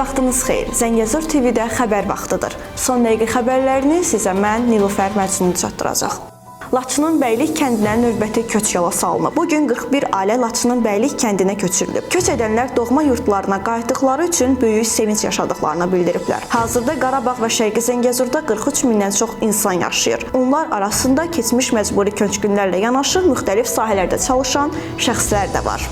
Vaxtınız xeyir. Zəngəzur TV-də xəbər vaxtıdır. Son dəqiqə xəbərlərini sizə mən Nilufər Məcnun çatdıracaq. Laçının Bəylik kəndinə növbəti köç yola salınıb. Bugün 41 ailə Laçının Bəylik kəndinə köçürülüb. Köç edənlər doğma yurtlarına qayıtdıqları üçün böyük sevinç yaşadıqlarını bildiriblər. Hazırda Qarabağ və Şərqi Zəngəzurda 43 mindən çox insan yaşayır. Onlar arasında keçmiş məcburi köçkünlərlə yanaşı müxtəlif sahələrdə çalışan şəxslər də var.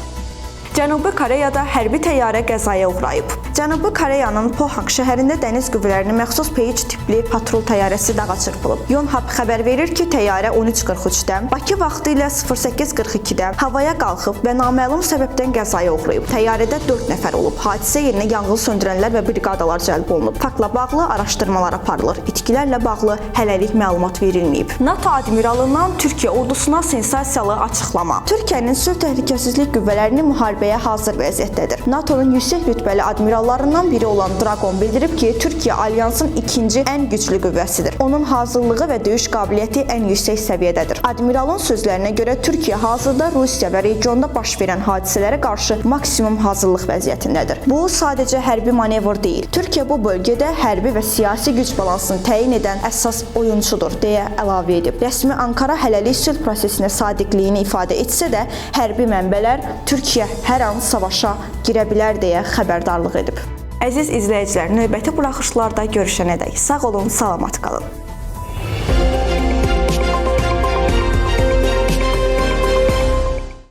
Cənubi Koreyada hərbi təyyarə qəzaya uğrayıb. Cənubi Koreyanın Pohang şəhərində dəniz qüvvələrinin məxsus Page tipli patrul təyyarəsi dağa çırpılıb. Yonhap xəbər verir ki, təyyarə 13:43-də Bakı vaxtı ilə 08:42-də havaya qalxıb və naməlum səbəbdən qəzaya uğrayıb. Təyyarədə 4 nəfər olub. Hadisə yerinə yanğın söndürənlər və briqadalar cəlb olunub. Faktla bağlı araşdırmalar aparılır. İtkilərlə bağlı hələlik məlumat verilməyib. NATO admiralından Türkiyə ordusuna sensasiyalı açıqlama. Türkiyənin sülh təhlükəsizlik qüvvələrini müharibəyə hazır vəziyyətdədir. NATO'nun yüksək rütbəli admirallarından biri olan Dragon bildirib ki, Türkiyə alyansın ikinci ən güclü qüvvəsidir. Onun hazırlığı və döyüş qabiliyyəti ən yüksək səviyyədədir. Admiralın sözlərinə görə Türkiyə hazırda Rusiya və regionda baş verən hadisələrə qarşı maksimum hazırlıq vəziyyətindədir. Bu sadəcə hərbi manevr deyil. Türkiyə bu bölgədə hərbi və siyasi güc balansını təyin edən əsas oyunçudur, deyə əlavə edib. Rəsmi Ankara hələlik sülh prosesinə sadiqliyini ifadə etsə də, hərbi mənbələr Türkiyə hər an savaşa girə bilər deyə xəbərdarlıq edib. Əziz izləyicilər, növbəti buraxışlarda görüşənədək sağ olun, salamat qalın.